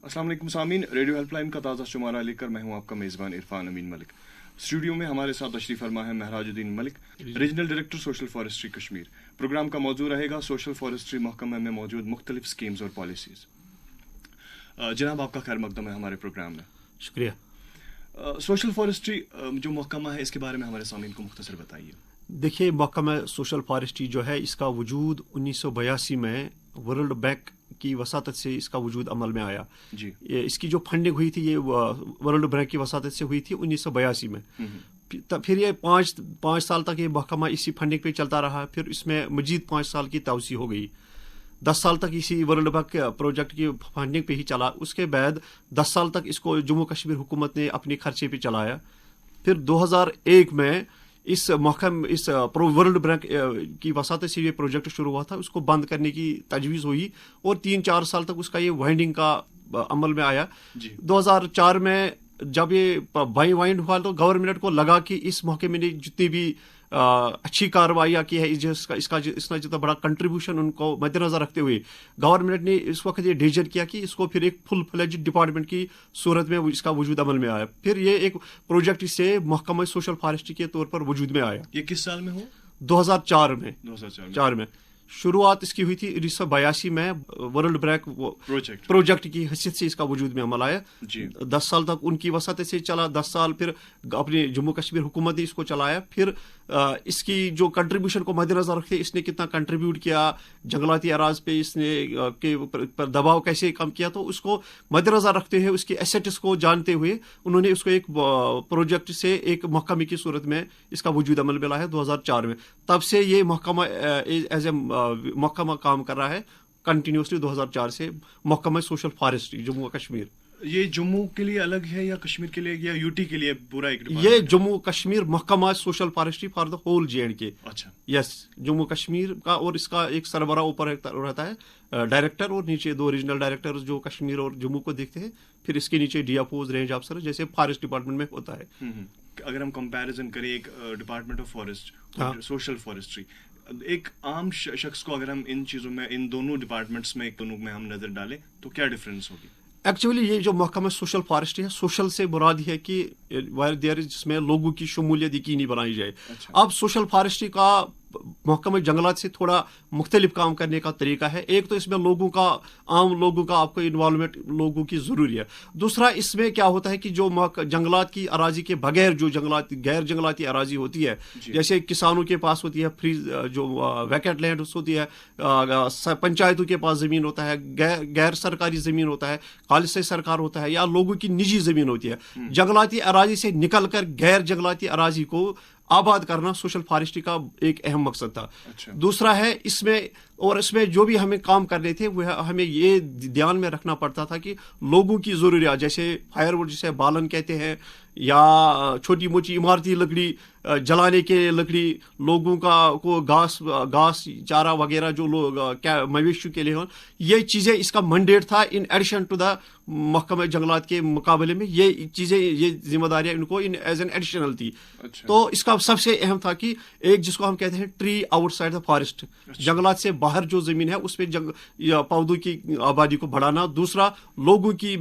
السلام علیکم سامعین، ریڈیو ہیلپ لائن کا تازہ شمارہ لے کر میں ہوں آپ کا میزبان عرفان امین ملک. اسٹوڈیو میں ہمارے ساتھ تشریف فرما ہے Mehraj Uddin Malik, regional director social forestry Kashmir. Programme کا موضوع رہے گا سوشل فارسٹری محکمہ میں موجود مختلف اسکیمز اور پالیسیز. جناب آپ کا خیر مقدم ہے ہمارے پروگرام میں. شکریہ. سوشل فارسٹری جو محکمہ ہے اس کے بارے میں ہمارے سامعین کو مختصر بتائیے. دیکھیے، محکمہ سوشل فارسٹری جو ہے اس کا وجود 1982 میں ورلڈ بینک کی وساطت سے اس کا وجود عمل میں آیا. جی. اس کی جو فنڈنگ ہوئی تھی یہ ورلڈ بینک کی وساطت سے ہوئی تھی 1982 میں. پھر یہ پانچ سال تک یہ محکمہ اسی فنڈنگ پہ چلتا رہا. پھر اس میں مزید 5 سال کی توسیع ہو گئی. 10 سال تک اسی ورلڈ بینک پروجیکٹ کی فنڈنگ پہ ہی چلا. اس کے بعد 10 سال تک اس کو جموں کشمیر حکومت نے اپنے خرچے پہ چلایا. پھر 2001 میں اس ورلڈ بینک کی وساطت سے یہ پروجیکٹ شروع ہوا تھا. اس کو بند کرنے کی تجویز ہوئی اور 3-4 سال تک اس کا یہ وائنڈنگ کا عمل میں آیا. 2004 میں جب یہ وائنڈ ہوا تو گورنمنٹ کو لگا کہ اس محکمے نے جتنی بھی اچھی کارروائیاں کی ہے، اس نے جتنا بڑا کنٹریبیوشن ان کو مد نظر رکھتے ہوئے گورنمنٹ نے اس وقت یہ ڈیسیژن کیا کہ اس کو پھر ایک فل فلیجڈ ڈپارٹمنٹ کی صورت میں اس کا وجود عمل میں آیا. پھر یہ ایک پروجیکٹ سے محکمہ سوشل فارسٹری کے طور پر وجود میں آیا. یہ کس سال میں ہو؟ 2004 میں. شروعات اس کی ہوئی تھی 1982 میں ورلڈ بینک پروجیکٹ کی حیثیت سے اس کا وجود میں عمل آیا. 10 سال تک ان کی وساطت سے چلا. 10 سال پھر اپنی جموں کشمیر حکومت نے اس کو چلایا. پھر اس کی جو کنٹریبیوشن کو مد نظر رکھتے اس نے کتنا کنٹریبیوٹ کیا جنگلاتی اراضی پہ، اس نے پر دباؤ کیسے کم کیا، تو اس کو مد نظر رکھتے ہوئے اس کے ایسیٹس کو جانتے ہوئے انہوں نے اس کو ایک پروجیکٹ سے ایک محکمے کی صورت میں اس کا وجود عمل میں لایا 2004 میں. تب سے یہ محکمہ ایز اے محکمہ کام کر رہا ہے کنٹینیوسلی 2004 سے. محکمہ سوشل فارسٹری جموں کشمیر. یہ جموں کے لیے الگ ہے یا کشمیر کے لیے یا یو ٹی کے لیے پورا ایک ڈپارٹمنٹ؟ یہ جموں کشمیر محکمہ social forestry for the whole JNK. اچھا. یس، جموں کشمیر کا. اور اس کا ایک سربراہ اوپر رہتا ہے ڈائریکٹر، اور نیچے 2 ریجنل ڈائریکٹر جو کشمیر اور جموں کو دیکھتے ہیں. پھر اس کے نیچے DFOs رینج آفیسر جیسے فارسٹ ڈپارٹمنٹ میں ہوتا ہے. اگر ہم کمپیریزن کریں ایک department of forest social forestry, ایک عام شخص کو اگر ہم ان چیزوں میں ان دونوں ڈپارٹمنٹس میں دونوں میں ہم نظر ڈالیں تو کیا ڈفرینس ہوگی؟ ایکچولی یہ جو محکمہ سوشل فارسٹری ہے، سوشل سے مراد ہے کہ جس میں لوگوں کی شمولیت یقینی بنائی جائے. اب سوشل فارسٹری کا محکمہ جنگلات سے تھوڑا مختلف کام کرنے کا طریقہ ہے. ایک تو اس میں عام لوگوں کا آپ کو انوالومنٹ لوگوں کی ضروری ہے. دوسرا اس میں کیا ہوتا ہے کہ جو جنگلات کی اراضی کے بغیر جو غیر جنگلاتی اراضی ہوتی ہے، جیسے کسانوں کے پاس ہوتی ہے فری جو ویکینٹ لینڈ ہوتی ہے، پنچایتوں کے پاس زمین ہوتا ہے، غیر سرکاری زمین ہوتا ہے، خالص سرکار ہوتا ہے، یا لوگوں کی نجی زمین ہوتی ہے. جنگلاتی اراضی سے نکل کر غیر جنگلاتی اراضی کو آباد کرنا سوشل فارسٹری کا ایک اہم مقصد تھا. دوسرا ہے اس میں جو بھی ہمیں کام کرنے تھے وہ ہمیں یہ دھیان میں رکھنا پڑتا تھا کہ لوگوں کی ضروریات، جیسے فائر ووڈ جسے بالن کہتے ہیں، یا چھوٹی موٹی عمارتی لکڑی جلانے کے لکڑی، لوگوں کو گھاس چارہ وغیرہ جو لوگ مویشیوں کے لیے ہوں، یہ چیزیں اس کا منڈیٹ تھا. ان ایڈیشن ٹو دا محکمہ جنگلات کے مقابلے میں یہ چیزیں، یہ ذمہ داریاں ان کو ایز این ایڈیشنل تھی. تو اس کا سب سے اہم تھا کہ ایک جس کو ہم کہتے ہیں tree out side the forest, جنگلات سے باہر جو زمین ہے اس پہ پودوں کی آبادی کو بڑھانا. دوسرا لوگوں کی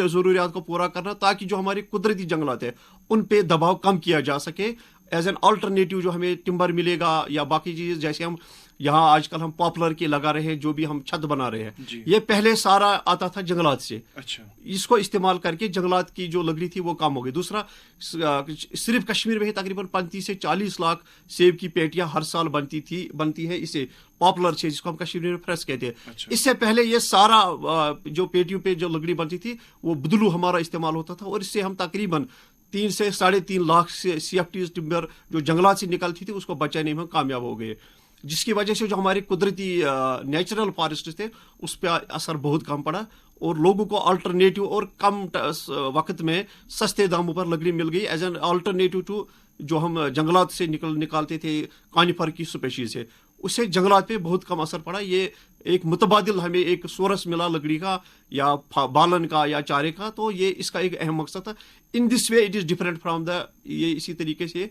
ضروریات کو پورا کرنا تاکہ جو ہماری قدرتی جنگلات ہیں ان پہ دباؤ کم کیا جا سکے. ایز این آلٹرنیٹیو جو ہمیں ٹمبر ملے گا یا باقی چیز، جیسے ہم یہاں آج کل ہم پاپولر کے لگا رہے ہیں، جو بھی ہم چھت بنا رہے ہیں، یہ پہلے سارا آتا تھا جنگلات سے. اس کو استعمال کر کے جنگلات کی جو لکڑی تھی وہ کم ہو گئی. دوسرا صرف کشمیر میں ہی تقریباً 35 سے 40 لاکھ سیب کی پیٹیاں ہر سال بنتی ہے اسے پاپولر سے، جس کو ہم کشمیر میں فریش کہتے ہیں. اس سے پہلے یہ سارا جو پیٹیوں پہ جو لکڑی بنتی تھی وہ بدلو ہمارا استعمال ہوتا تھا، اور اس سے ہم تقریباً 3 سے 3.5 لاکھ CFTs ٹمبر جو جنگلات سے نکلتی تھی اس کو بچانے میں کامیاب ہو گئے، جس کی وجہ سے جو ہمارے قدرتی نیچرل فارسٹ تھے اس پہ اثر بہت کم پڑا، اور لوگوں کو آلٹرنیٹیو اور کم وقت میں سستے داموں پر لکڑی مل گئی ایز این آلٹرنیٹیو ٹو جو ہم جنگلات سے نکالتے تھے کانیفر کی اسپیشیز ہے. اس سے جنگلات پہ بہت کم اثر پڑا. یہ ایک متبادل ہمیں ایک سورس ملا لکڑی کا یا بالن کا یا چارے کا، تو یہ اس کا ایک اہم مقصد تھا. In this way it is different from the, یہ اسی طریقے سے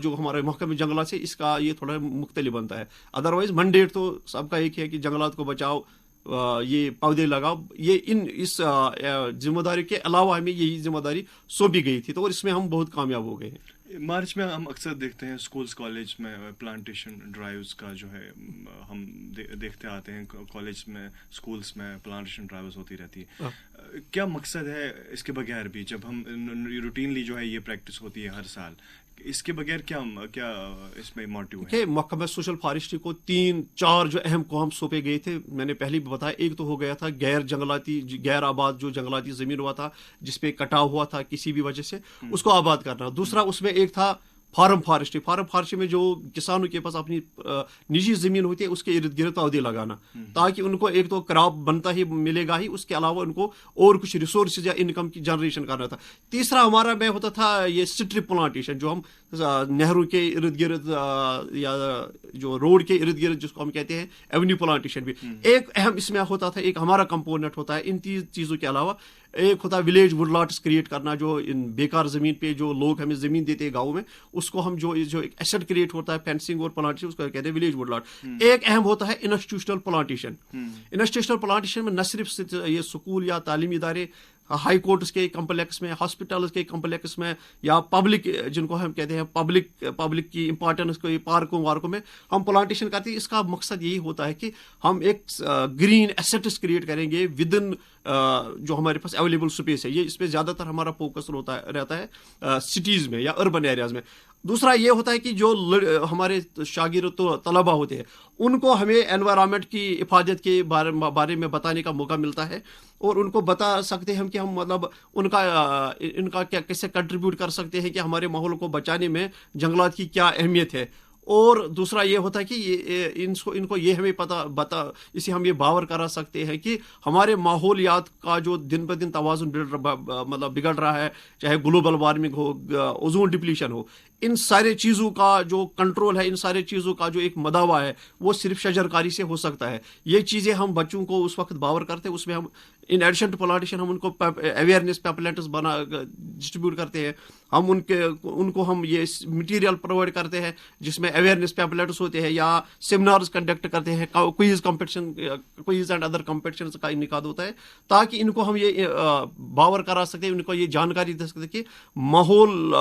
جو ہمارے محکمہ جنگلات سے اس کا یہ تھوڑا مختلف بنتا ہے. ادروائز منڈیٹ تو سب کا ایک ہے کہ جنگلات کو بچاؤ، یہ پودے لگاؤ. یہ اس ذمہ داری کے علاوہ ہمیں یہی ذمہ داری سونپی گئی تھی, تو اور اس میں ہم بہت کامیاب ہو گئے ہیں. مارچ میں ہم اکثر دیکھتے ہیں اسکولس کالج میں پلانٹیشن ڈرائیوز کا جو ہے ہم دیکھتے آتے ہیں, کالج میں اسکولس میں پلانٹیشن ڈرائیوز ہوتی رہتی ہے. کیا مقصد ہے اس کے بغیر بھی, جب ہم روٹینلی جو ہے یہ پریکٹس ہوتی ہے ہر سال, اس کے بغیر کیا اس میں موٹیو ہے؟ کہ محکمہ سوشل فارسٹری کو 3-4 جو اہم کام سونپے گئے تھے, میں نے پہلے بھی بتایا. ایک تو ہو گیا تھا غیر آباد جو جنگلاتی زمین ہوا تھا جس پہ کٹاؤ ہوا تھا کسی بھی وجہ سے, اس کو آباد کرنا. دوسرا اس میں ایک تھا فارم فارسٹری میں جو کسانوں کے پاس اپنی نجی زمین ہوتی ہے اس کے ارد گرد پودے لگانا, تاکہ ان کو ایک تو کراپ بنتا ہی ملے گا ہی, اس کے علاوہ ان کو اور کچھ ریسورسز یا انکم کی جنریشن کرنا تھا. تیسرا ہمارا میں ہوتا تھا یہ اسٹرپ پلانٹیشن, جو ہم نہروں کے ارد گرد یا جو روڈ کے ارد گرد جس کو ہم کہتے ہیں ایونیو پلانٹیشن بھی ایک اہم اس میں ہوتا تھا. ایک ہمارا کمپوننٹ ہوتا ہے ان چیزوں کے علاوہ. ایک ہوتا ہے ولیج وڈ لاٹس کریٹ کرنا, جو ان بیکار زمین پہ جو لوگ ہمیں زمین دیتے ہیں گاؤں میں, اس کو ہم جو ایک ایسٹ کریٹ ہوتا ہے فینسنگ اور پلانٹیشن, اس کو کہتے ہیں ولیج وڈ لاٹ. ایک اہم ہوتا ہے انسٹیٹیوشنل پلانٹیشن میں نہ صرف یہ اسکول یا تعلیمی ادارے, ہائی کورٹس کے کمپلیکس میں, ہاسپٹلس کے کمپلیکس میں, یا پبلک جن کو ہم کہتے ہیں پبلک کی امپورٹنس کو پارکوں وارکوں میں ہم پلانٹیشن کرتے ہیں. اس کا مقصد یہی ہوتا ہے کہ ہم ایک گرین ایسٹس کریٹ کریں گے ود ان جو ہمارے پاس اویلیبل اسپیس ہے. یہ اس پہ زیادہ تر ہمارا فوکس رہتا ہے سٹیز میں یا اربن ایریاز میں. دوسرا یہ ہوتا ہے کہ جو ہمارے شاگرد طلبا ہوتے ہیں ان کو ہمیں انوائرمنٹ کی حفاظت کے بارے میں بتانے کا موقع ملتا ہے, اور ان کو بتا سکتے ہیں ہم کہ ہم مطلب ان کا کیا کیسے کنٹریبیوٹ کر سکتے ہیں کہ ہمارے ماحول کو بچانے میں جنگلات کی کیا اہمیت ہے. اور دوسرا یہ ہوتا ہے کہ ان کو یہ ہمیں اسے ہم یہ باور کرا سکتے ہیں کہ ہمارے ماحولیات کا جو دن بہ دن توازن بگڑ رہا ہے, چاہے گلوبل وارمنگ ہو, اوزون ڈپلیشن ہو, ان سارے چیزوں کا جو کنٹرول ہے, ان سارے چیزوں کا جو ایک مداوع ہے وہ صرف شجرکاری سے ہو سکتا ہے. یہ چیزیں ہم بچوں کو اس وقت باور کرتے ہیں. اس میں ہم ان ایڈیشن ٹو پلانٹیشن ہم ان کو اویئرنیس پیمپلیٹس ڈسٹریبیوٹ کرتے ہیں. ہم ان کو ہم یہ مٹیریل پرووائڈ کرتے ہیں جس میں اویئرنیس پیمپلیٹس ہوتے ہیں, یا سیمینارز کنڈکٹ کرتے ہیں, کوئز اینڈ ادر کمپٹیشنز کا انعقاد ہوتا ہے, تاکہ ان کو ہم یہ باور کرا سکتے ہیں, ان کو یہ جانکاری دے سکتے کہ ماحول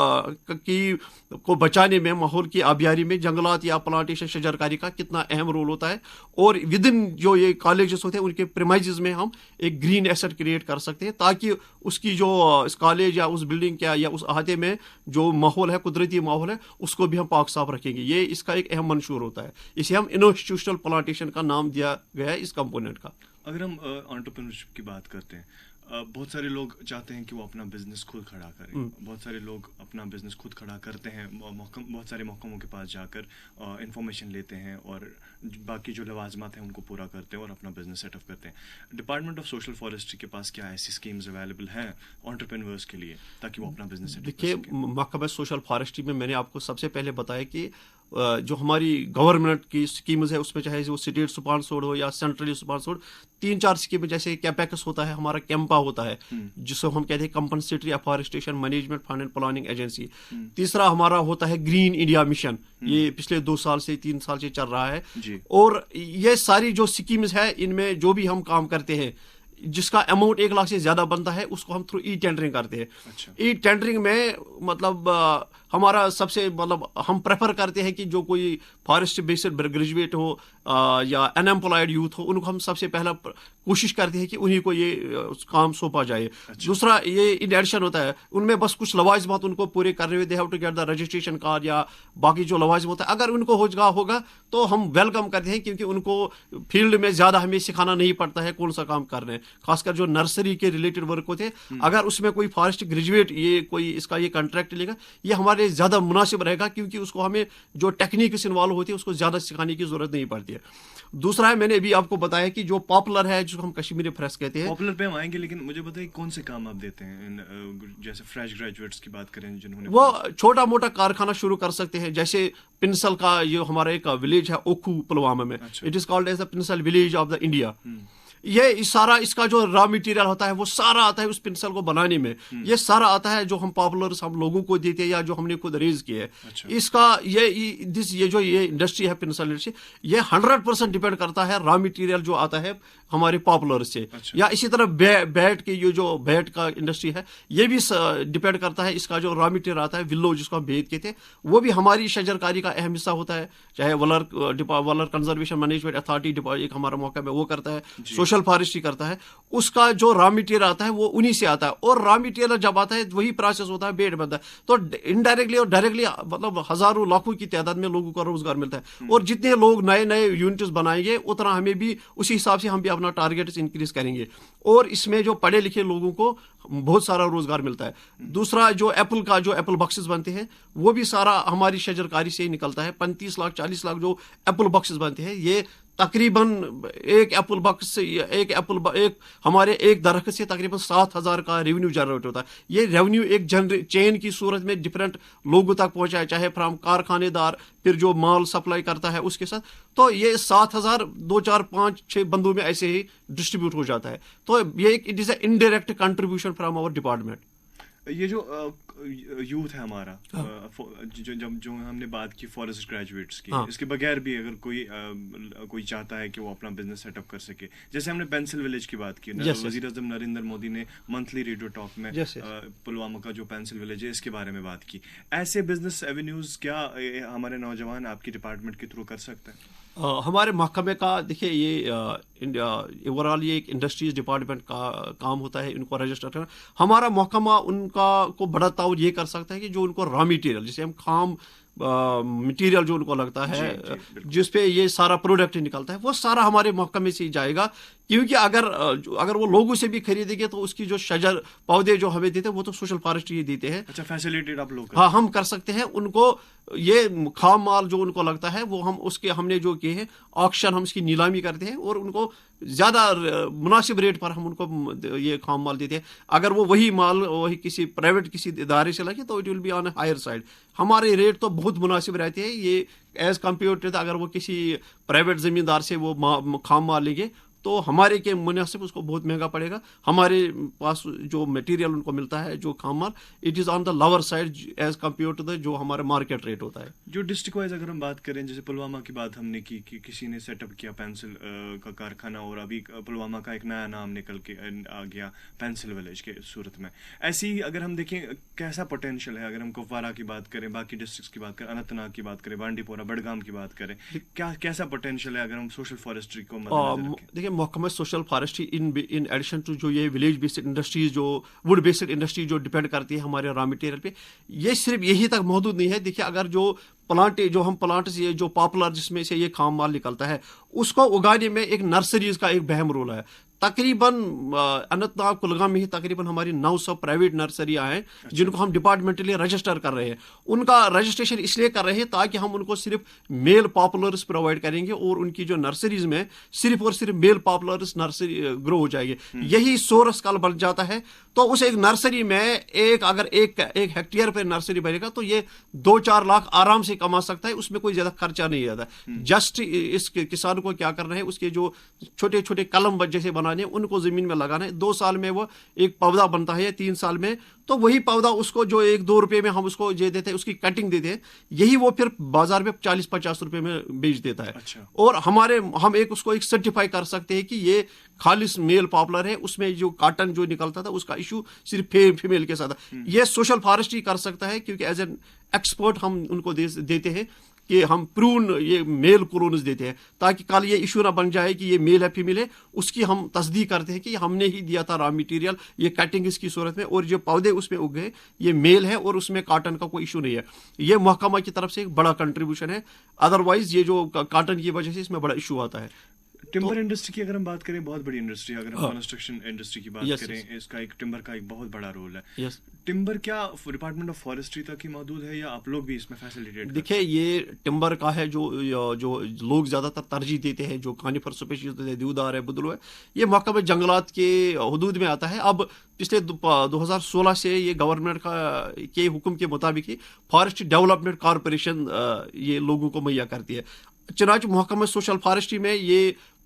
کو بچانے میں, ماحول کی آبیاری میں جنگلات یا پلانٹیشن شجرکاری کا کتنا اہم رول ہوتا ہے. اور ود ان جو یہ کالجز ہوتے ہیں ان کے پریمائزز میں ہم ایک گرین ایسٹ کریٹ کر سکتے ہیں, تاکہ اس کی جو اس کالج یا اس بلڈنگ یا اس احاطے میں جو ماحول ہے, قدرتی ماحول ہے, اس کو بھی ہم پاک صاف رکھیں گے. یہ اس کا ایک اہم منشور ہوتا ہے. اسے ہم انسٹیٹیوشنل پلانٹیشن کا نام دیا گیا ہے اس کمپوننٹ کا. اگر ہم انٹرپرینورشپ کی بات کرتے ہیں, بہت سارے لوگ چاہتے ہیں کہ وہ اپنا بزنس خود کھڑا کریں. بہت سارے لوگ اپنا بزنس خود کھڑا کرتے ہیں, بہت سارے محکموں کے پاس جا کر انفارمیشن لیتے ہیں اور باقی جو لوازمات ہیں ان کو پورا کرتے ہیں اور اپنا بزنس سیٹ اپ کرتے ہیں. ڈپارٹمنٹ آف سوشل فارسٹری کے پاس کیا ایسی اسکیمز اویلیبل ہیں انٹرپرینورس کے لیے تاکہ وہ اپنا بزنس سیٹ اپ کر سکیں؟ دیکھیے, محکمہ سوشل فارسٹری میں نے آپ کو سب سے پہلے بتایا کہ جو ہماری گورنمنٹ کی اسکیمز ہے اس میں چاہے وہ اسٹیٹ اسپانسرڈ ہو یا سینٹرلی اسپانسرڈ, 3-4 اسکیمیں جیسے کیپیکس ہوتا ہے, ہمارا کیمپا ہوتا ہے جس کو ہم کہتے ہیں compensatory afforestation management fund and planning agency. تیسرا ہمارا ہوتا ہے گرین انڈیا مشن, یہ پچھلے 3 سال سے چل رہا ہے. اور یہ ساری جو اسکیمز ہے ان میں جو بھی ہم کام کرتے ہیں جس کا اماؤنٹ 1 لاکھ سے زیادہ بنتا ہے اس کو ہم تھرو ای ٹینڈرنگ کرتے ہیں. ای ٹینڈرنگ میں مطلب ہمارا سب سے ہم پریفر کرتے ہیں کہ جو کوئی فارسٹ بیسڈ گریجویٹ ہو یا ان ایمپلائڈ یوتھ ہو, ان کو ہم سب سے پہلا کوشش کرتے ہیں کہ انہیں کو یہ کام سونپا جائے. دوسرا یہ ان ایڈیشن ہوتا ہے, ان میں بس کچھ لوازمات ان کو پورے کرنے ہوئے, they have to get the registration card یا باقی جو لوازم ہوتا ہے. اگر ان کو ہوگا تو ہم ویلکم کرتے ہیں, کیونکہ ان کو فیلڈ میں زیادہ ہمیں سکھانا نہیں پڑتا ہے کون سا کام کرنا ہے, خاص کر جو نرسری کے ریلیٹڈ ورک ہوتے ہیں. اگر اس میں کوئی فارسٹ گریجویٹ یہ کوئی اس کا یہ کانٹریکٹ لے گا, یہ ہمارے زیادہ مناسب رہے گا, کیونکہ اس کو ہمیں جو ٹیکنیکس انوالو ہوتی ہے اس کو زیادہ سکھانے کی ضرورت نہیں پڑتی ہے. دوسرا ہے, میں نے ابھی آپ کو بتایا کہ جو پاپولر ہے جس کو ہم کشمیری پریس کہتے ہیں, پاپولر پہ ہم آئیں گے, لیکن مجھے بتائیے کون سے کام آپ دیتے ہیں جیسے فریش گریجویٹس کی بات کریں جنہوں نے وہ چھوٹا موٹا کارخانہ شروع کر سکتے ہیں. جیسے پنسل کا یہ ہمارا ایک ولیج ہے اوکھو پلوامہ میں, it is called as the pencil village of the India. یہ سارا اس کا جو را مٹیریل ہوتا ہے وہ سارا آتا ہے اس پنسل کو بنانے میں. یہ سارا آتا ہے جو ہم پاپولرز ہم لوگوں کو دیتے ہیں یا جو ہم نے خود ریز کیا ہے. اس کا یہ جو یہ انڈسٹری ہے پنسل انڈسٹری, یہ 100% ڈپینڈ کرتا ہے را مٹیریل جو آتا ہے ہمارے پاپولر سے. یا اسی طرح بیٹ کی یہ جو بیٹ کا انڈسٹری ہے یہ بھی ڈپینڈ کرتا ہے, اس کا جو را مٹیریل آتا ہے ولو جس کو ہم بید کہتے ہیں وہ بھی ہماری شجرکاری کا اہم حصہ ہوتا ہے. چاہے ولر کنزرویشن مینجمنٹ اتھارٹی ایک ہمارا موقع میں وہ کرتا ہے, سوشل فارسٹری کرتا ہے. اس کا جو را مٹیریل آتا ہے وہ انہی سے آتا ہے, اور را مٹیریل جب آتا ہے وہی پروسیس ہوتا ہے, بیٹ بنتا ہے. تو انڈائریکٹلی اور ڈائریکٹلی مطلب ہزاروں لاکھوں کی تعداد میں لوگوں کو روزگار ملتا ہے. اور جتنے لوگ نئے نئے یونٹس بنائیں گے اتنا ہمیں بھی اسی حساب سے ہم بھی اپنا ٹارگیٹس انکریز کریں گے, اور اس میں جو پڑھے لکھے لوگوں کو بہت سارا روزگار ملتا ہے. دوسرا جو ایپل کا جو ایپل باکسز بنتے ہیں وہ بھی سارا ہماری شجرکاری سے ہی نکلتا ہے. 35 لاکھ 40 لاکھ جو ایپل باکسز بنتے ہیں یہ تقریباً ایک ایپل باکس سے ایک ہمارے ایک درخت سے تقریباً 7,000 کا ریونیو جنریٹ ہوتا ہے. یہ ریونیو ایک چین کی صورت میں ڈفرینٹ لوگوں تک پہنچائے, چاہے فرام کارخانے دار پھر جو مال سپلائی کرتا ہے اس کے ساتھ. تو یہ 7,000 2 4 5 6 بندوں میں ایسے ہی ڈسٹریبیوٹ ہو جاتا ہے. تو یہ it is a indirect contribution from our department. یہ جو یوتھ ہے ہمارا, جو ہم نے بات کی فارسٹ گریجویٹس کی, اس کے بغیر بھی اگر کوئی چاہتا ہے کہ وہ اپنا بزنس سیٹ اپ کر سکے, جیسے ہم نے پینسل ولیج کی بات کی, وزیر اعظم نریندر مودی نے منتھلی ریڈیو ٹاک میں پلوامہ کا جو پینسل ولیج ہے اس کے بارے میں بات کی. ایسے بزنس ایونیوز کیا ہمارے نوجوان آپ کی ڈپارٹمنٹ کے تھرو کر سکتے ہیں؟ ہمارے محکمے کا دیکھیے یہ اوور آل یہ ایک انڈسٹریز ڈپارٹمنٹ کا کام ہوتا ہے ان کو رجسٹر کرنا. ہمارا محکمہ ان کو بڑا تعاون یہ کر سکتا ہے کہ جو ان کو را مٹیریل جسے ہم خام مٹیریل جو ان کو لگتا ہے جس پہ یہ سارا پروڈکٹ نکلتا ہے وہ سارا ہمارے محکمے سے ہی جائے گا. کیونکہ اگر وہ لوگوں سے بھی خریدیں گے تو اس کی جو شجر پودے جو ہمیں دیتے ہیں وہ تو سوشل فارسٹری ہی دیتے ہیں. اچھا, فیسیلیٹیڈ آپ لوگ؟ ہاں, ہم کر سکتے ہیں. ان کو یہ خام مال جو ان کو لگتا ہے وہ ہم نے جو کیے ہیں آکشن, ہم اس کی نیلامی کرتے ہیں اور ان کو زیادہ مناسب ریٹ پر ہم ان کو یہ خام مال دیتے ہیں. اگر وہ وہی مال وہی کسی پرائیویٹ کسی ادارے سے لگے تو it will be on a higher side. ہمارے ریٹ تو بہت مناسب رہتے ہیں یہ ایز کمپیئر ٹو اگر وہ کسی پرائیویٹ زمیندار سے وہ خام مال لیں گے تو ہمارے کے مناسب اس کو بہت مہنگا پڑے گا. ہمارے پاس جو مٹیریل ان کو ملتا ہے جو خام مال it is on the lower side as compare to جو ہمارا مارکیٹ ریٹ ہوتا ہے. جو ڈسٹرکٹ وائز اگر ہم بات کریں, جیسے پلوامہ کی بات ہم نے کی کہ کسی نے سیٹ اپ کیا پینسل کا کارخانہ, اور ابھی پلوامہ کا ایک نیا نام نکل کے آ گیا پینسل ولیج کے صورت میں. ایسی اگر ہم دیکھیں کیسا پوٹینشیل ہے, اگر ہم کپوارہ کی بات کریں, باقی ڈسٹرکٹس کی بات کریں, اننت ناگ کی بات کریں, بانڈی پورہ بڈگام کی بات کریں, کیسا پوٹینشیل ہے اگر ہم سوشل فارسٹری کو مد نظر رکھیں؟ دیکھیں محکمہ social forestry in addition to جو یہ ولیج بیسڈ انڈسٹریز جو ووڈ بیسڈ انڈسٹری جو ڈپینڈ کرتی ہے ہمارے را مٹیریل پہ, یہ صرف یہی تک محدود نہیں ہے. دیکھیے اگر جو پلانٹس یہ جو پاپولر جس میں سے یہ خام مال نکلتا ہے اس کو اگانے میں ایک نرسریز کا ایک بہم رول ہے. تقریباً اننت ناگ کلگام میں ہی تقریباً ہماری 900 پرائیویٹ نرسریاں ہیں جن کو ہم ڈپارٹمنٹلی رجسٹر کر رہے ہیں. ان کا رجسٹریشن اس لیے کر رہے ہیں تاکہ ہم ان کو صرف میل پاپولرز پرووائڈ کریں گے اور ان کی جو نرسریز میں صرف اور صرف میل پاپولرز نرسری گرو ہو جائے گی. یہی سورس کل بن جاتا ہے. تو اس ایک نرسری میں اگر ایک ہیکٹیئر پہ نرسری بنے گا تو یہ 2-4 لاکھ آرام سے کما سکتا ہے. اس میں کوئی زیادہ خرچہ نہیں آتا. جسٹ اس کسان کو کیا کرنا ہے, اس کے جو چھوٹے چھوٹے قلم جیسے بنانے ان کو زمین میں لگانا ہے. 2 سال میں وہ ایک پودا بنتا ہے, 3 سال میں تو وہی پودا اس کو جو 1-2 روپے میں ہم اس کو دیتے ہیں, اس کی کٹنگ دیتے ہیں, یہی وہ پھر بازار میں 40-50 روپے میں بیچ دیتا ہے. اور ہم اس کو ایک سرٹیفائی کر سکتے ہیں کہ یہ خالص میل پاپولر ہے. اس میں جو کاٹن جو نکلتا تھا اس کا ایشو صرف فیمیل کے ساتھ. یہ سوشل فارسٹری کر سکتا ہے کیونکہ ایز این ایکسپرٹ ہم ان کو دیتے ہیں کہ ہم پرون یہ میل کلونز دیتے ہیں تاکہ کل یہ ایشو نہ بن جائے کہ یہ میل ہے فیمیل ہے. اس کی ہم تصدیق کرتے ہیں کہ ہم نے ہی دیا تھا را مٹیریل یہ کٹنگ اس کی صورت میں, اور جو پودے اس میں اگ گئے یہ میل ہے اور اس میں کاٹن کا کوئی ایشو نہیں ہے. یہ محکمہ کی طرف سے ایک بڑا کنٹریبیوشن ہے. ادروائز یہ جو کاٹن کی وجہ سے اس میں بڑا ایشو آتا ہے. ٹمبر انڈسٹری کی اگر ہم بات کریں, بہت بڑی انڈسٹری, اگر ہم کنسٹرکشن انڈسٹری کی بات کریں, اس کا ایک ٹمبر کا ایک بہت بڑا رول ہے. ٹمبر کیا ڈپارٹمنٹ آف فارسٹری تک ہی محدود ہے یا آپ لوگ بھی اس میں فیسیلیٹیٹ؟ دیکھیں یہ ٹمبر کا ہے جو لوگ زیادہ تر ترجیح دیتے ہیں, جو کانیفر اسپیشیز ہے, دیودار ہے, بدلو ہے, یہ محکمہ جنگلات کے حدود میں آتا ہے. اب پچھلے 2016 سے یہ گورنمنٹ کے حکم کے مطابق ہی فارسٹ ڈیولپمنٹ کارپوریشن یہ لوگوں کو مہیا کرتی ہے. چنانچہ محکمہ سوشل فارسٹری میں یہ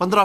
15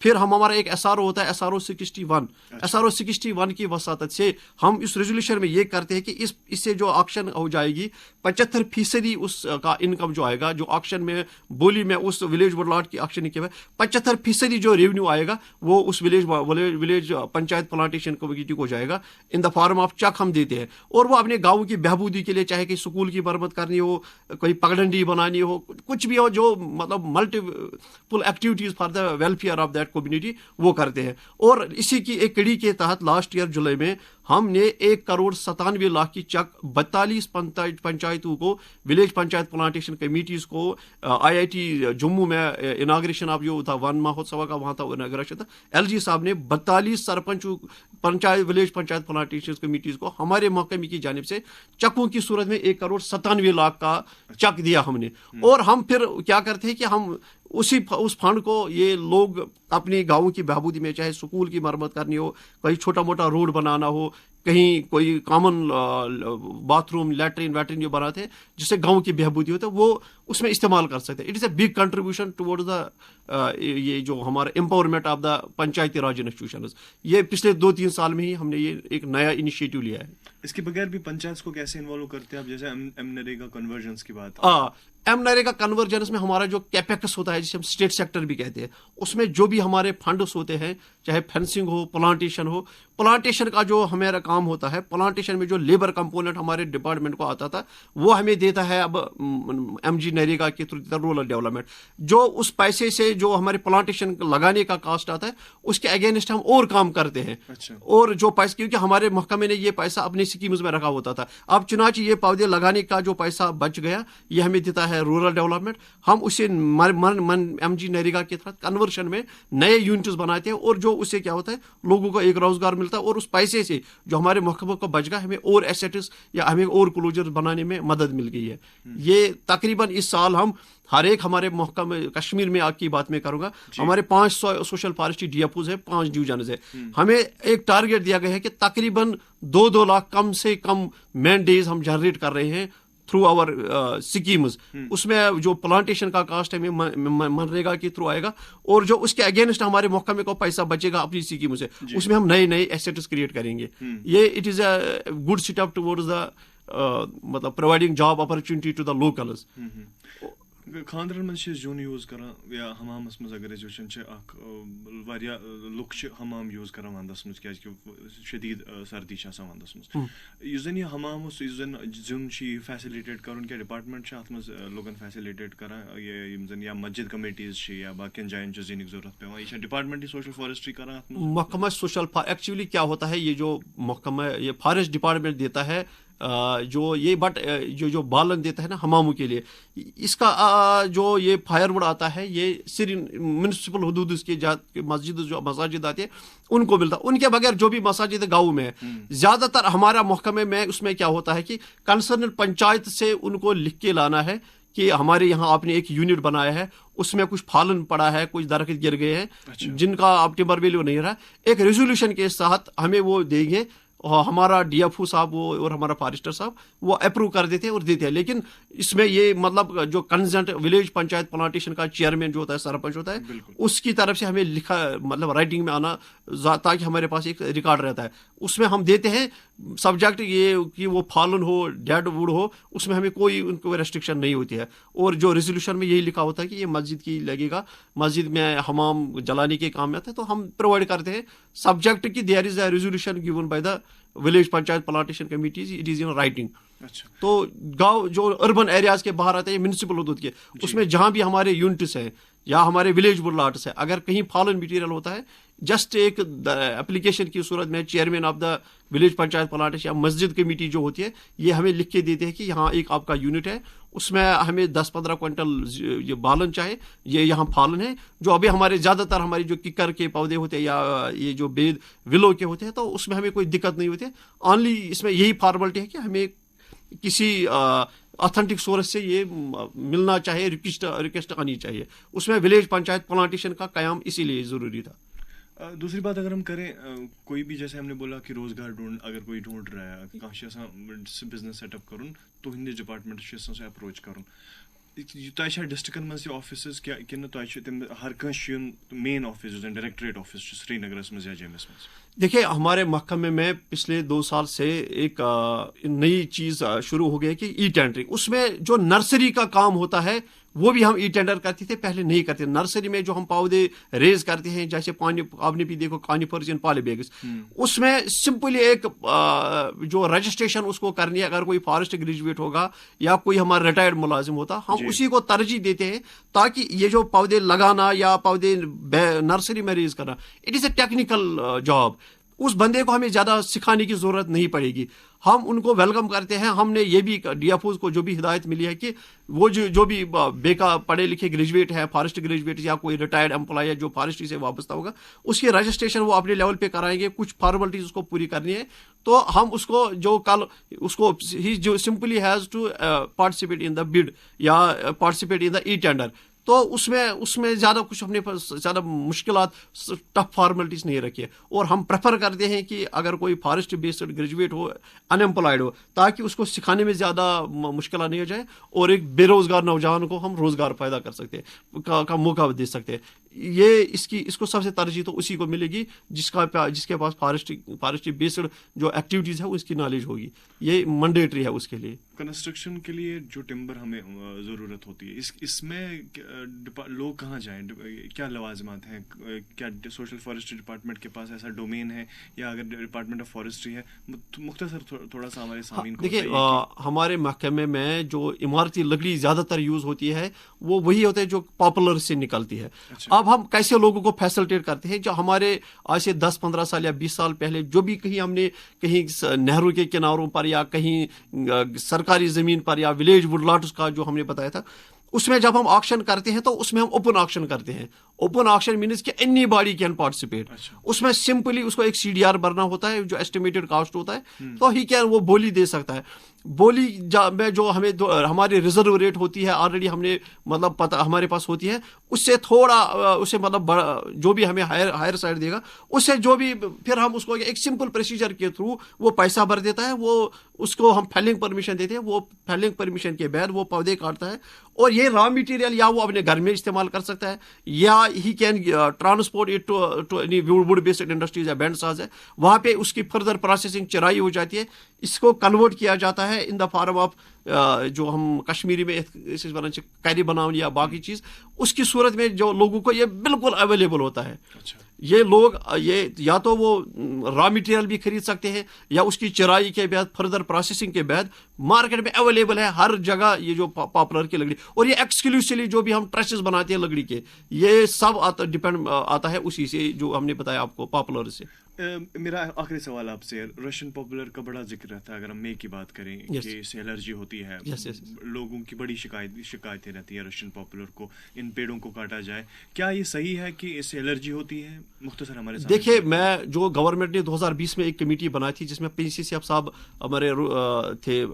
پھر ہمارا ایک SRO ہوتا ہے SRO 61. SRO 61 کی وساطت سے ہم اس ریزولوشن میں یہ کرتے ہیں کہ اس سے جو آکشن ہو جائے گی 75% اس کا انکم جو آئے گا, جو آکشن میں بولی میں اس ولیج وڈلاٹ کی آکشن کے 75% جو ریونیو آئے گا وہ اس ولیج پنچایت پلانٹیشن کمیٹی کو جائے گا ان دا فارم آف چیک ہم دیتے ہیں. اور وہ اپنے گاؤں کی بہبودی کے لیے, چاہے کہ اسکول کی مرمت کرنی ہو, کوئی پگڈنڈی بنانی ہو, کچھ بھی ہو, جو مطلب multiple activities for the welfare of that community وہ کرتے ہیں. اور اسی کی ایک کڑی کے تحت لاسٹ ایئر جولائی میں ہم نے 1,97,00,000 کی چیک 42 پنچایتوں کو, ولیج پنچایت پلانٹیشن کمیٹیز کو, IIT جموں میں اناگریشن آپ جو تھا ون مہوتسوا کا وہاں تھا اناگریشن تھا, LG صاحب نے 42 سرپنچوں ولیج پنچایت پلانٹیشن کمیٹیز کو ہمارے محکمے کی جانب سے چکوں کی صورت میں 1,97,00,000 کا چک دیا ہم نے. اور ہم پھر کیا کرتے ہیں کہ ہم اس فنڈ کو یہ لوگ اپنے گاؤں کی بہبودی میں, چاہے سکول کی مرمت کرنی ہو, کوئی چھوٹا موٹا روڈ بنانا ہو, کہیں کوئی کامن باتھ روم لیٹرین ویٹرین جو بناتے ہیں جس سے گاؤں کی بہبودی ہوتا ہے, وہ اس میں استعمال کر سکتے ہیں. It is a big contribution toward the یہ جو ہمارا empowerment of the Panchayati Raj institutions. یہ پچھلے 2-3 سال میں ہی ہم نے یہ ایک نیا انیشیٹو لیا ہے. اس کے بغیر بھی پنچایت کو کیسے انوالو کرتے ہیں آپ, جیسے MNREGA کنورژنس کی بات؟ MNREGA کنورجنس میں ہمارا جو کیپیکس ہوتا ہے جسے ہم اسٹیٹ سیکٹر بھی کہتے ہیں, اس میں جو بھی ہمارے فنڈس ہوتے ہیں, چاہے فینسنگ ہو, پلانٹیشن ہو, پلانٹیشن کا جو ہمارا کام ہوتا ہے, پلانٹیشن میں جو لیبر کمپوننٹ ہمارے ڈپارٹمنٹ کو آتا تھا وہ ہمیں دیتا ہے اب MG NREGA کے تھرو رورل ڈیولپمنٹ. جو اس پیسے سے جو ہمارے پلانٹیشن لگانے کا کاسٹ آتا ہے اس کے اگینسٹ ہم اور کام کرتے ہیں. اور جو پیسہ, کیونکہ ہمارے محکمے نے یہ پیسہ اپنی اسکیمز میں رکھا ہوتا تھا, اب چنانچہ یہ پودے لگانے کا جو پیسہ بچ گیا یہ ہمیں دیتا ہے رورل ڈیولپمنٹ. ہم اسے MG NREGA کے تحت کنورشن میں نئے یونٹس بناتے ہیں, اور جو اس سے کیا ہوتا ہے لوگوں کو ایک روزگار ملتا ہے, اور اس پیسے سے جو ہمارے محکمہ کو بچ گیا ہمیں اور ایسیٹس یا ہمیں اور کلوجر بنانے میں مدد مل گئی ہے. یہ تقریباً اس سال ہم ہر ایک ہمارے محکمہ کشمیر میں آپ کی بات میں کروں گا, ہمارے 5 سوشل فارسٹری DFOs ہے, 5 ڈویژنز ہے. ہمیں ایک ٹارگیٹ دیا گیا ہے کہ تقریباً 2 لاکھ کم سے کم مین ڈیز ہم جنریٹ کر رہے ہیں تھرو آور اسکیمز. اس میں جو پلانٹیشن کا کاسٹ ہے MNREGA کے تھرو آئے گا, اور جو اس کے اگینسٹ ہمارے محکمے کو پیسہ بچے گا اپنی اسکیموں سے, اس میں ہم نئے ایسیٹس کریٹ کریں گے. یہ it is a good step towards the مطلب providing job opportunity to the locals. خاندرن منٛز چھِ أسۍ زیُن یوٗز کران یا حمامس منٛز اگر أسۍ وٕچھان چھِ اکھ واریاہ لُکھ چھِ حمام یوٗز کران ونٛدس منٛز کیازِ کہِ شدیٖد سردی چھِ آسان ونٛدس منٛز. یُس زن یہِ حمام اوس, یُس زن زیُن چھُ یہِ فیسلٹیٹ کرُن, کیٛاہ ڈپارٹمنٹ چھِ اتھ منٛز لُکن فیسلٹیٹ کران, یِم زن یا مسجد کمیٹیٖز چھِ یا باقین جاین چھِ زِنٕکۍ ضوٚرتھ پیوان, یہِ چھا ڈپارٹمنٹ سوشل فارسٹری کران اتھ منٛز؟ محکمہ سوشل ایکچولی کیا ہوتا ہے, یہ جو محکمہ یہ فارسٹ ڈپارٹمنٹ دیتا ہے جو یہ بٹ جو بالن دیتا ہے نا حماموں کے لیے, اس کا جو یہ فائر وڈ آتا ہے یہ صرف میونسپل حدود کے مسجد جو مساجد آتی ہے ان کو ملتا. ان کے بغیر جو بھی مساجد گاؤں میں ہے, زیادہ تر ہمارا محکمے میں اس میں کیا ہوتا ہے کہ کنسرن پنچایت سے ان کو لکھ کے لانا ہے کہ ہمارے یہاں آپ نے ایک یونٹ بنایا ہے, اس میں کچھ پھالن پڑا ہے, کچھ درخت گر گئے ہیں جن کا آپ ٹمبر ویلیو نہیں رہا, ایک ریزولوشن کے ساتھ ہمیں وہ دیں گے. ہمارا DFO صاحب وہ اور ہمارا فارسٹر صاحب وہ اپروو کر دیتے ہیں اور دیتے ہیں. لیکن اس میں یہ مطلب جو کنسنٹ ولیج پنچایت پلانٹیشن کا چیئرمین جو ہوتا ہے, سرپنچ ہوتا ہے, اس کی طرف سے ہمیں لکھا مطلب رائٹنگ میں آنا تاکہ ہمارے پاس ایک ریکارڈ رہتا ہے. اس میں ہم دیتے ہیں سبجیکٹ یہ کہ وہ فالن ہو ڈیڈ ووڈ ہو, اس میں ہمیں کوئی ان کو ریسٹرکشن نہیں ہوتی ہے. اور جو ریزولوشن میں یہی لکھا ہوتا ہے کہ یہ مسجد کی لگے گا, مسجد میں حمام جلانے کے کام میں آتا ہے, تو ہم پرووائڈ کرتے ہیں سبجیکٹ کی there is a resolution given by the village panchayat plantation committees, it is in writing. تو گاؤں جو اربن ایریاز کے باہر آتے ہیں میونسپل حدود کے, اس میں جہاں بھی ہمارے یونٹس ہیں یا ہمارے ولیج بلاٹس ہیں, اگر کہیں فالن مٹیریل ہوتا ہے, جسٹ ایک اپلیکیشن کی صورت میں chairman of the village panchayat plantation یا مسجد کمیٹی جو ہوتی ہے یہ ہمیں لکھ کے دیتے ہیں کہ یہاں ایک آپ کا یونٹ ہے, اس میں ہمیں 10-15 کوئنٹل یہ بالن چاہے, یہ یہاں پھالن ہے. جو ابھی ہمارے زیادہ تر ہماری جو ککر کے پودے ہوتے ہیں یا یہ جو بید ولو کے ہوتے ہیں, تو اس میں ہمیں کوئی دقت نہیں ہوتی ہے. اونلی اس میں یہی فارملٹی ہے کہ ہمیں کسی اتھینٹک سورس سے یہ ملنا چاہیے, ریکویسٹ آنی چاہیے. اس میں ولیج پنچایت پلانٹیشن کا قیام اسی لیے ضروری تھا. دوسری بات اگر ہم کریں, کوئی بھی جیسے ہم نے بولا کہ روزگار اگر کوئی ڈھونڈ رہا ہے, کانٛہہ چھُ آسان بزنس سیٹ اپ کرُن, تُہنٛدِس ڈپارٹمنٹس چھُ آسان سُہ اپروچ کرُن. تۄہہِ چھا ڈسٹرکن منٛز تہِ آفسز کِنہٕ تۄہہِ چھُ تِم ہر کٲنٛسہِ یُن مین آفس یُس زن ڈائریکٹریٹ آفس چھُ سری نگرس منٛز یا جیمس منٛز؟ دیکھیے ہمارے محکمے میں پچھلے 2 سال سے ایک نئی چیز شروع ہو گئی کہ ای ٹینڈرنگ. اس میں جو نرسری کا کام ہوتا ہے وہ بھی ہم ای ٹینڈر کرتے تھے, پہلے نہیں کرتے. نرسری میں جو ہم پودے ریز کرتے ہیں, جیسے آپ نے بھی دیکھو کانیفرز ان پالی بیگس, اس میں سمپلی ایک جو رجسٹریشن اس کو کرنی ہے. اگر کوئی فارسٹ گریجویٹ ہوگا یا کوئی ہمارا ریٹائرڈ ملازم ہوتا, ہم اسی کو ترجیح دیتے ہیں تاکہ یہ جو پودے لگانا یا پودے نرسری میں ریز کرنا, it is a technical job. اس بندے کو ہمیں زیادہ سکھانے کی ضرورت نہیں پڑے گی. ہم ان کو ویلکم کرتے ہیں. ہم نے یہ بھی ڈی ایف اوز کو جو بھی ہدایت ملی ہے کہ وہ جو بھی بیکار پڑھے لکھے گریجویٹ ہے, فارسٹ گریجویٹ یا کوئی ریٹائرڈ امپلائی ہے جو فارسٹری سے وابستہ ہوگا, اس کی رجسٹریشن وہ اپنے لیول پہ کرائیں گے. کچھ فارملٹیز اس کو پوری کرنی ہے, تو ہم اس کو جو کل اس کو جو simply has to participate in the bid یا participate in the E tender. تو اس میں زیادہ کچھ اپنے پاس زیادہ مشکلات ٹف فارملٹیز نہیں رکھی ہے. اور ہم پریفر کرتے ہیں کہ اگر کوئی فارسٹ بیسڈ گریجویٹ ہو, ان ایمپلائڈ ہو, تاکہ اس کو سکھانے میں زیادہ مشکلات نہیں ہو جائے اور ایک بے روزگار نوجوان کو ہم روزگار پیدا کر سکتے ہیں, کا موقع دے سکتے ہیں. یہ اس کو سب سے ترجیح تو اسی کو ملے گی جس کے پاس فارسٹری بیسڈ جو ایکٹیویٹیز ہے اس کی نالج ہوگی. یہ مینڈیٹری ہے اس کے لیے. کنسٹرکشن کے لیے جو ٹمبر ہمیں ضرورت ہوتی ہے, اس میں لوگ کہاں جائیں, کیا لوازمات ہیں؟ کیا سوشل فارسٹری ڈپارٹمنٹ کے پاس ایسا ڈومین ہے, یا اگر ڈپارٹمنٹ آف فارسٹری ہے؟ مختصر تھوڑا سا ہمارے سامعین کو دیکھیے, ہمارے محکمے میں جو عمارتی لکڑی زیادہ تر یوز ہوتی ہے وہ وہی ہوتے ہے جو پاپولر سے نکلتی ہے. اب ہم کیسے لوگوں کو فیسلٹیٹ کرتے ہیں؟ جو ہمارے آج سے 10-15 سال یا 20 سال پہلے جو بھی کہیں ہم نے کہیں نہروں کے کناروں پر یا کہیں سرکاری زمین پر یا ولیج وڈ لاٹس کا جو ہم نے بتایا تھا, اس میں جب ہم آکشن کرتے ہیں تو اس میں ہم اوپن آکشن کرتے ہیں. اوپن آکشن مینس کہ اینی باڈی کین پارٹیسپیٹ. اس میں سمپلی اس کو ایک CDR بھرنا ہوتا ہے جو ایسٹیمیٹڈ کاسٹ ہوتا ہے, تو ہی کین وہ بولی دے سکتا ہے. بولی میں جو ہمیں ہماری ریزرو ریٹ ہوتی ہے آلریڈی ہم نے مطلب پتہ ہمارے پاس ہوتی ہے, اس سے تھوڑا اسے مطلب جو بھی ہمیں ہائر سائڈ دے گا اس سے جو بھی پھر ہم اس کو ایک سمپل پروسیجر کے تھرو وہ پیسہ بھر دیتا ہے. وہ اس کو ہم فیلنگ پرمیشن دیتے ہیں. وہ فیلنگ پرمیشن کے بعد وہ پودے کاٹتا ہے اور یہ را مٹیریل یا وہ اپنے گھر میں استعمال کر سکتا ہے یا he can transport it to any wood based industries یا بینڈ ساز ہے, وہاں پہ اس کی فردر پروسیسنگ چرائی ہو جاتی ہے. اس کو کنورٹ کیا جاتا ہے ان دا فارم آف جو ہم کشمیری میں کری بناؤ یا باقی چیز, اس کی صورت میں جو لوگوں کو یہ بالکل اویلیبل ہوتا ہے. یہ لوگ یہ یا تو وہ را مٹیریل بھی خرید سکتے ہیں یا اس کی چرائی کے بعد فردر پروسیسنگ کے بعد مارکیٹ میں اویلیبل ہے ہر جگہ یہ جو پاپولر کی لکڑی. اور یہ ایکسکلوسیولی جو بھی ہم ٹریسز بناتے ہیں لکڑی کے, یہ سب ڈپینڈ آتا ہے اسی سے جو ہم نے بتایا آپ کو پاپولر سے. میرا آخری سوال آپ سے, رشین پاپولر کا بڑا ذکر رہتا ہے. اگر ہم مے کی بات کریں کہ اس سے الرجی ہوتی ہے, لوگوں کی بڑی شکایتیں رہتی ہیں رشین پاپولر کو, ان پیڑوں کو کاٹا جائے. کیا یہ صحیح ہے کہ اس سے الرجی ہوتی ہے؟ مختصر ہمارے سامنے. دیکھیے, میں جو گورنمنٹ نے 2020 میں ایک کمیٹی بنائی تھی جس میں PCC صاحب ہمارے تھے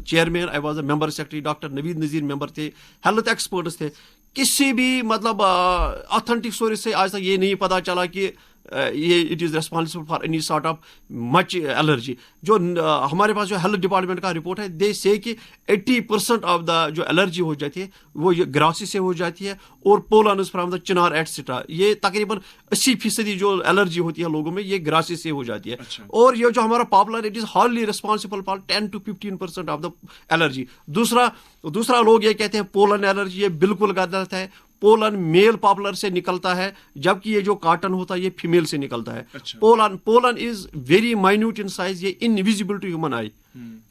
chairman, I was a member secretary, doctor Naveed Nazir member تھے, ہیلتھ ایکسپرٹس تھے. کسی بھی مطلب آتھینٹک سورس سے آج تک یہ نہیں پتا چلا کہ یہ it is responsible for any sort of much allergy. جو ہمارے پاس جو ہیلتھ ڈپارٹمنٹ کا رپورٹ ہے, دے سے کہ 80% آف دا جو الرجی ہو جاتی ہے وہ گراسی سے ہو جاتی ہے اور پولنز فرام دا چنار ایٹسٹرا. یہ تقریباً 80% جو الرجی ہوتی ہے لوگوں میں یہ گراسی سے ہو جاتی ہے. اور یہ جو ہمارا popular it is hardly responsible for 10 to 15% of the allergy. دوسرا لوگ یہ کہتے ہیں پولن الرجی, یہ بالکل غلط ہے. پولن میل پاپولر سے نکلتا ہے جبکہ یہ جو کاٹن ہوتا ہے یہ فیمیل سے نکلتا ہے. Pollen is very minute in size, یہ انویزیبل ٹو ہیومن آئی.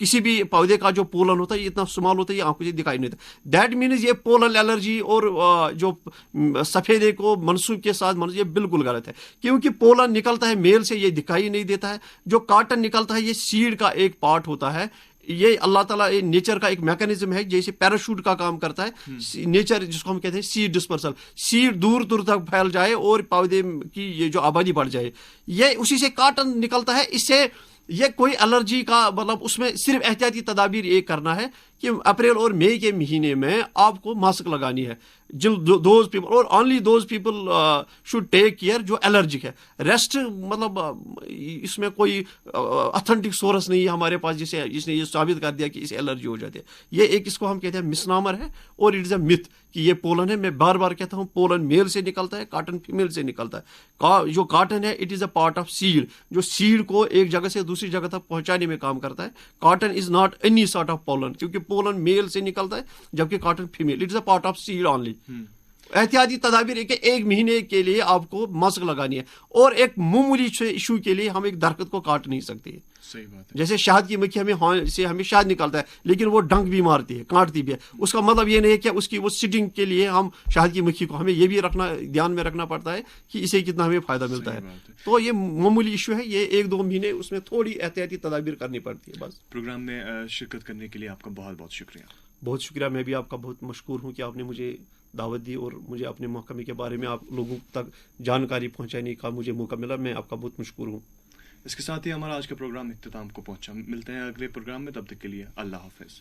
کسی بھی پودے کا جو پولن ہوتا ہے یہ اتنا اسمال ہوتا ہے, یہ آنکھوں سے دکھائی نہیں دیتا. دیٹ مینز یہ پولن الرجی اور جو سفیدے کو منسوب کے ساتھ یہ بالکل غلط ہے, کیونکہ پولن نکلتا ہے میل سے, یہ دکھائی نہیں دیتا ہے. جو کاٹن نکلتا ہے یہ سیڈ کا ایک پارٹ ہوتا ہے. یہ اللہ تعالیٰ نیچر کا ایک میکینزم ہے جیسے پیراشوٹ کا کام کرتا ہے. نیچر جس کو ہم کہتے ہیں سیڈ ڈسپرسل, سیڈ دور دور تک پھیل جائے اور پودے کی یہ جو آبادی بڑھ جائے, یہ اسی سے کاٹن نکلتا ہے. اس سے یہ کوئی الرجی کا مطلب اس میں صرف احتیاطی تدابیر یہ کرنا ہے کہ اپریل اور مئی کے مہینے میں آپ کو ماسک لگانی ہے. دوز پیپل اور only those people should take care جو الرجک ہے. ریسٹ مطلب اس میں کوئی اتھینٹک سورس نہیں ہے ہمارے پاس جس نے یہ ثابت کر دیا کہ اسے الرجی ہو جاتی ہے. یہ ایک اس کو ہم کہتے ہیں مسنامر ہے اور اٹ از اے متھ کہ یہ پولن ہے. میں بار بار کہتا ہوں پولن میل سے نکلتا ہے, کاٹن فیمیل سے نکلتا ہے. جو کاٹن ہے it is a part of seed, جو سیڈ کو ایک جگہ سے دوسری جگہ تک پہنچانے میں کام کرتا ہے. Cotton is not any sort of pollen, کیونکہ پولن میل سے نکلتا ہے جبکہ cotton female. It is a part of seed only. احتیاطی تدابیر ایک مہینے کے لیے آپ کو ماسک لگانی ہے. اور ایک معمولی ایشو کے لیے ہم ایک درخت کو کاٹ نہیں سکتے. صحیح بات ہے. جیسے شہد کی مکھی ہمیں شہد نکالتا ہے لیکن وہ ڈنک بھی مارتی ہے, کاٹتی بھی ہے. اس کا مطلب یہ نہیں ہے کہ اس کی وہ سٹنگ کے لیے ہم شہد کی مکھی کو ہمیں یہ بھی دھیان میں رکھنا پڑتا ہے کہ اسے کتنا ہمیں فائدہ ملتا ہے. تو یہ معمولی ایشو ہے, یہ 1-2 مہینے اس میں تھوڑی احتیاطی تدابیر کرنی پڑتی ہے بس. پروگرام میں شرکت کرنے کے لیے آپ کا بہت بہت شکریہ. بہت شکریہ. میں بھی آپ کا بہت مشکور ہوں کہ آپ نے مجھے دعوت دی اور مجھے اپنے محکمے کے بارے میں آپ لوگوں تک جانکاری پہنچانے کا مجھے موقع ملا. میں آپ کا بہت مشکور ہوں. اس کے ساتھ ہی ہمارا آج کا پروگرام اختتام کو پہنچا. ملتے ہیں اگلے پروگرام میں, تب تک کے لیے اللہ حافظ.